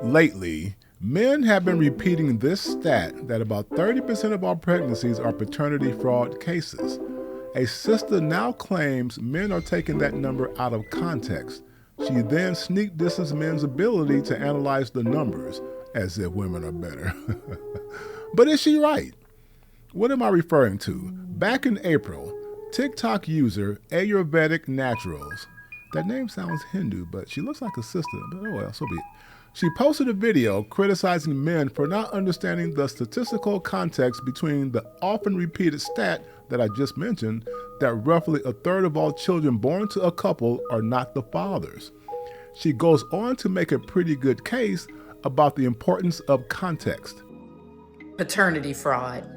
Lately, men have been repeating this stat that about 30% of all pregnancies are paternity fraud cases. A sister now claims men are taking that number out of context. She then sneak disses men's ability to analyze the numbers, as if women are better. But is she right? What am I referring to? Back in April, TikTok user Ayurvedic Naturals, that name sounds Hindu, but she looks like a sister, but oh well, so be it. She posted a video criticizing men for not understanding the statistical context between the often repeated stat that I just mentioned, that roughly a third of all children born to a couple are not the fathers. She goes on to make a pretty good case about the importance of context. Paternity fraud.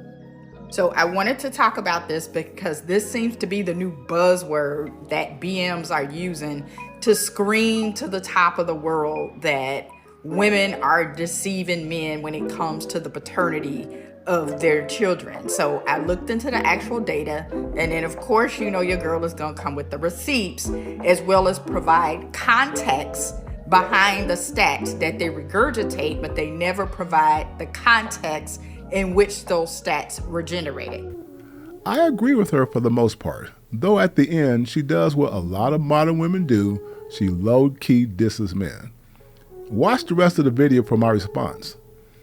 So I wanted to talk about this because this seems to be the new buzzword that BMs are using to scream to the top of the world that women are deceiving men when it comes to the paternity of their children. So I looked into the actual data, and then of course, you know, your girl is gonna come with the receipts as well as provide context behind the stats that they regurgitate, but they never provide the context in which those stats were generated. I agree with her for the most part, though at the end, she does what a lot of modern women do. She low-key disses men. Watch the rest of the video for my response.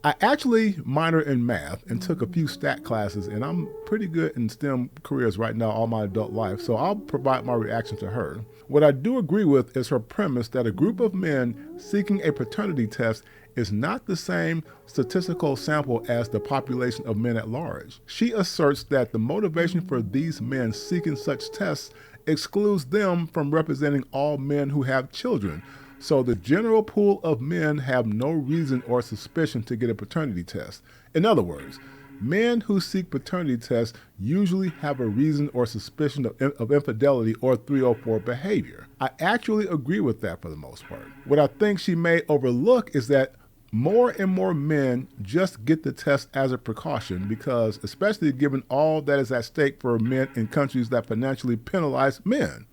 I actually minored in math and took a few stat classes, and I'm pretty good in STEM careers right now all my adult life, so I'll provide my reaction to her. What I do agree with is her premise that a group of men seeking a paternity test is not the same statistical sample as the population of men at large. She asserts that the motivation for these men seeking such tests excludes them from representing all men who have children. So the general pool of men have no reason or suspicion to get a paternity test. In other words, men who seek paternity tests usually have a reason or suspicion of infidelity or 304 behavior. I actually agree with that for the most part. What I think she may overlook is that more and more men just get the test as a precaution because, especially given all that is at stake for men in countries that financially penalize men.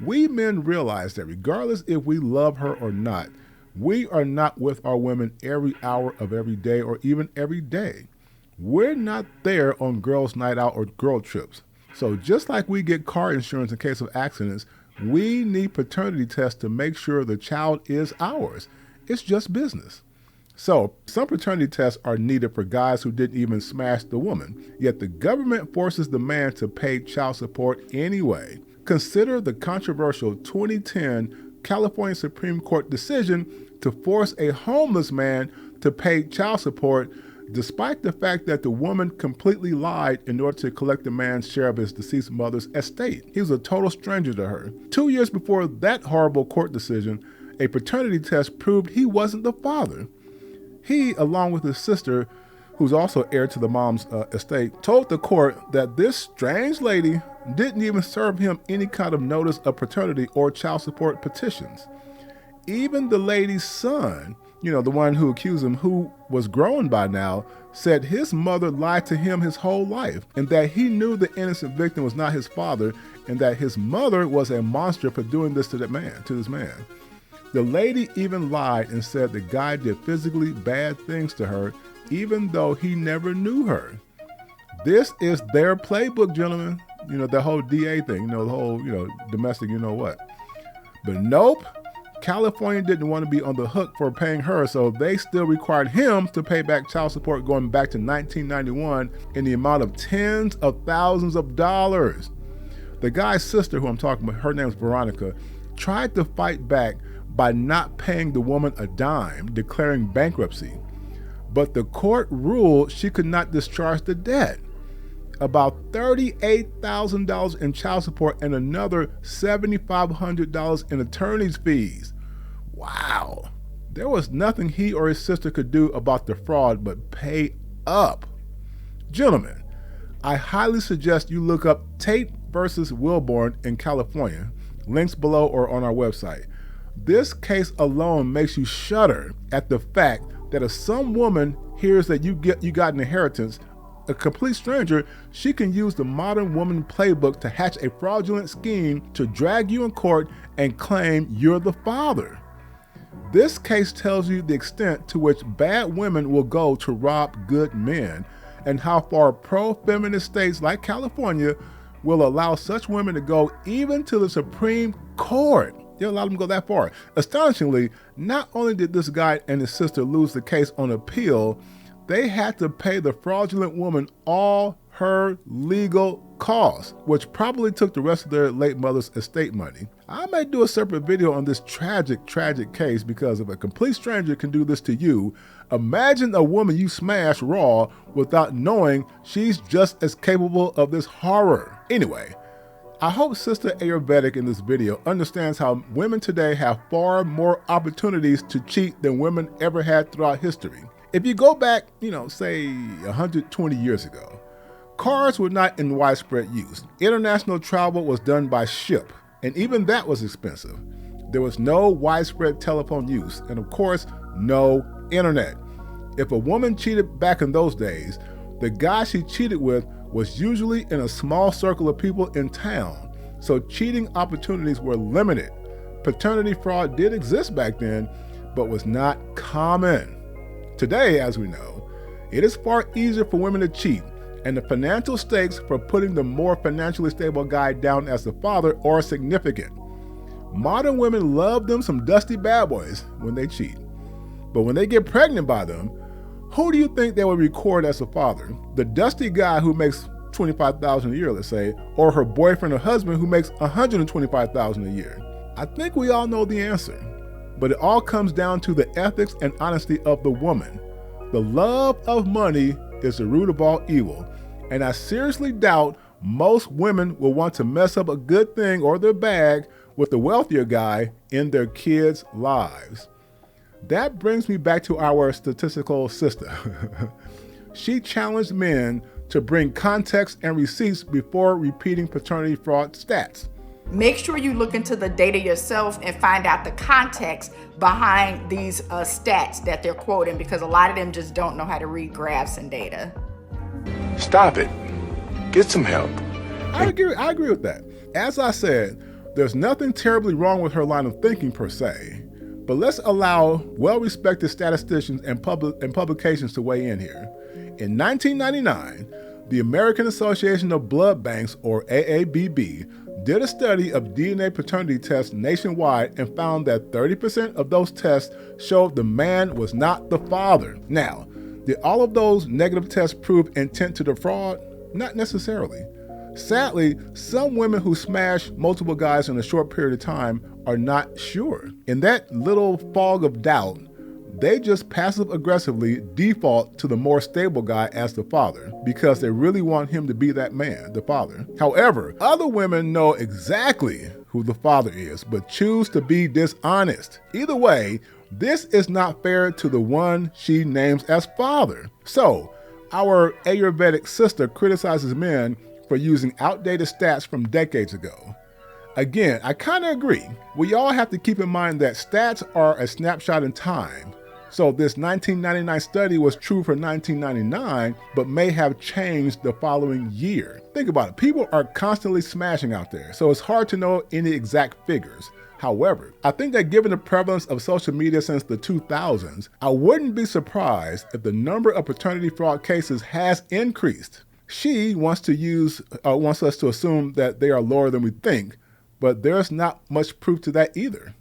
We men realize that regardless if we love her or not, we are not with our women every hour of every day or even every day. We're not there on girls' night out or girl trips. So just like we get car insurance in case of accidents, we need paternity tests to make sure the child is ours. It's just business. So some paternity tests are needed for guys who didn't even smash the woman, yet the government forces the man to pay child support anyway. Consider the controversial 2010 California Supreme Court decision to force a homeless man to pay child support despite the fact that the woman completely lied in order to collect the man's share of his deceased mother's estate. He was a total stranger to her. 2 years before that horrible court decision, a paternity test proved he wasn't the father. He, along with his sister, who's also heir to the mom's estate, told the court that this strange lady didn't even serve him any kind of notice of paternity or child support petitions. Even the lady's son, you know, the one who accused him, who was grown by now, said his mother lied to him his whole life and that he knew the innocent victim was not his father and that his mother was a monster for doing this to this man. The lady even lied and said the guy did physically bad things to her, even though he never knew her. This is their playbook, gentlemen. You know, the whole DA thing, the whole, domestic, what. But nope, California didn't want to be on the hook for paying her, so they still required him to pay back child support going back to 1991 in the amount of tens of thousands of dollars. The guy's sister, who I'm talking about, her name's Veronica, tried to fight back by not paying the woman a dime, declaring bankruptcy. But the court ruled she could not discharge the debt. About $38,000 in child support and another $7,500 in attorney's fees. Wow. There was nothing he or his sister could do about the fraud but pay up. Gentlemen, I highly suggest you look up Tate versus Wilborn in California. Links below or on our website. This case alone makes you shudder at the fact that if some woman hears that you got an inheritance, a complete stranger, she can use the modern woman playbook to hatch a fraudulent scheme to drag you in court and claim you're the father. This case tells you the extent to which bad women will go to rob good men, and how far pro-feminist states like California will allow such women to go even to the Supreme Court. They'll allow them to go that far. Astonishingly, not only did this guy and his sister lose the case on appeal, they had to pay the fraudulent woman all her legal costs, which probably took the rest of their late mother's estate money. I may do a separate video on this tragic case, because if a complete stranger can do this to you, imagine a woman you smash raw without knowing she's just as capable of this horror. Anyway, I hope Sister Ayurvedic in this video understands how women today have far more opportunities to cheat than women ever had throughout history. If you go back, say 120 years ago, cars were not in widespread use. International travel was done by ship, and even that was expensive. There was no widespread telephone use, and of course, no internet. If a woman cheated back in those days, the guy she cheated with was usually in a small circle of people in town, so cheating opportunities were limited. Paternity fraud did exist back then, but was not common. Today, as we know, it is far easier for women to cheat, and the financial stakes for putting the more financially stable guy down as the father are significant. Modern women love them some dusty bad boys when they cheat. But when they get pregnant by them, who do you think they will record as the father? The dusty guy who makes $25,000 a year, let's say, or her boyfriend or husband who makes $125,000 a year? I think we all know the answer. But it all comes down to the ethics and honesty of the woman. The love of money is the root of all evil, and I seriously doubt most women will want to mess up a good thing or their bag with the wealthier guy in their kids' lives. That brings me back to our statistical sister. She challenged men to bring context and receipts before repeating paternity fraud stats. Make sure you look into the data yourself and find out the context behind these stats that they're quoting, because a lot of them just don't know how to read graphs and data. Stop it. Get some help. I agree with that. As I said, there's nothing terribly wrong with her line of thinking per se, but let's allow well-respected statisticians and publications to weigh in here. In 1999, the American Association of Blood Banks, or AABB, did a study of DNA paternity tests nationwide and found that 30% of those tests showed the man was not the father. Now, did all of those negative tests prove intent to defraud? Not necessarily. Sadly, some women who smash multiple guys in a short period of time are not sure. In that little fog of doubt, they just passive-aggressively default to the more stable guy as the father because they really want him to be that man, the father. However, other women know exactly who the father is, but choose to be dishonest. Either way, this is not fair to the one she names as father. So, our Ayurvedic sister criticizes men for using outdated stats from decades ago. Again, I kind of agree. We all have to keep in mind that stats are a snapshot in time. So this 1999 study was true for 1999, but may have changed the following year. Think about it. People are constantly smashing out there, so it's hard to know any exact figures. However, I think that given the prevalence of social media since the 2000s, I wouldn't be surprised if the number of paternity fraud cases has increased. She wants us to assume that they are lower than we think, but there's not much proof to that either.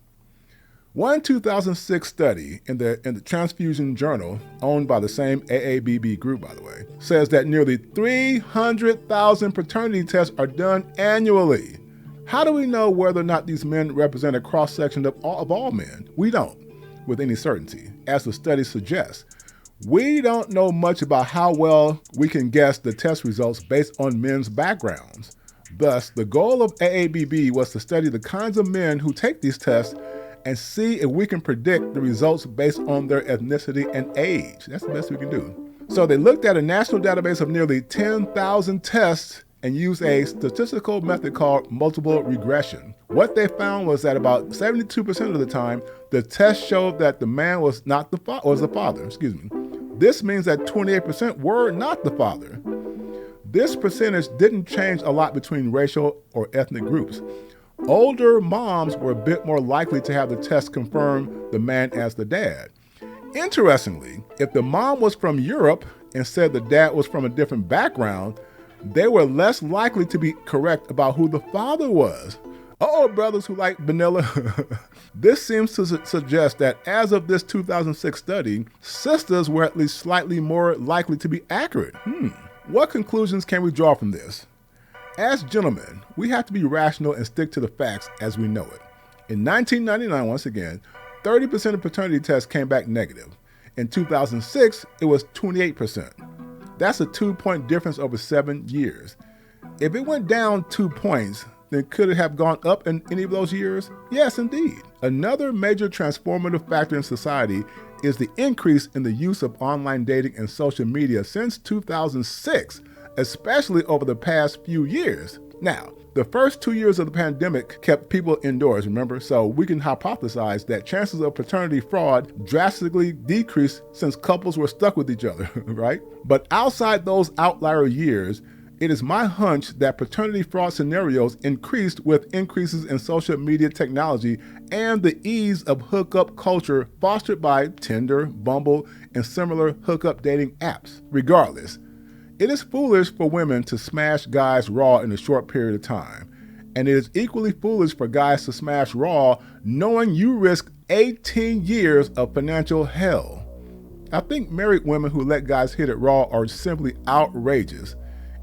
One 2006 study in the Transfusion Journal, owned by the same AABB group, by the way, says that nearly 300,000 paternity tests are done annually. How do we know whether or not these men represent a cross-section of all men? We don't, with any certainty, as the study suggests. We don't know much about how well we can guess the test results based on men's backgrounds. Thus, the goal of AABB was to study the kinds of men who take these tests and see if we can predict the results based on their ethnicity and age. That's the best we can do. So they looked at a national database of nearly 10,000 tests and used a statistical method called multiple regression. What they found was that about 72% of the time, the test showed that the man was not the father. This means that 28% were not the father. This percentage didn't change a lot between racial or ethnic groups. Older moms were a bit more likely to have the test confirm the man as the dad. Interestingly, if the mom was from Europe and said the dad was from a different background, they were less likely to be correct about who the father was. Brothers who like vanilla. This seems to suggest that as of this 2006 study, sisters were at least slightly more likely to be accurate. What conclusions can we draw from this? As gentlemen, we have to be rational and stick to the facts as we know it. In 1999, once again, 30% of paternity tests came back negative. In 2006, it was 28%. That's a 2-point difference over 7 years. If it went down 2 points, then could it have gone up in any of those years? Yes, indeed. Another major transformative factor in society is the increase in the use of online dating and social media since 2006, especially over the past few years. Now, the first 2 years of the pandemic kept people indoors, remember? So we can hypothesize that chances of paternity fraud drastically decreased since couples were stuck with each other, right? But outside those outlier years, it is my hunch that paternity fraud scenarios increased with increases in social media technology and the ease of hookup culture fostered by Tinder, Bumble, and similar hookup dating apps. Regardless, it is foolish for women to smash guys raw in a short period of time, and it is equally foolish for guys to smash raw knowing you risk 18 years of financial hell. I think married women who let guys hit it raw are simply outrageous.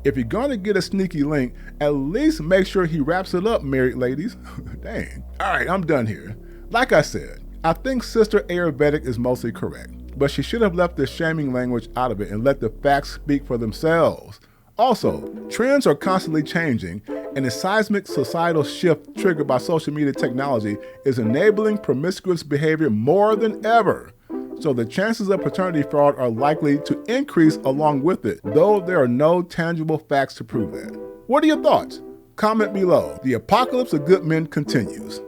If you're gonna get a sneaky link, at least make sure he wraps it up, married ladies. Dang. All right, I'm done here. Like I said, I think Sister Ayurvedic is mostly correct, but she should have left the shaming language out of it and let the facts speak for themselves. Also, trends are constantly changing, and a seismic societal shift triggered by social media technology is enabling promiscuous behavior more than ever. So the chances of paternity fraud are likely to increase along with it, though there are no tangible facts to prove that. What are your thoughts? Comment below. The apocalypse of good men continues.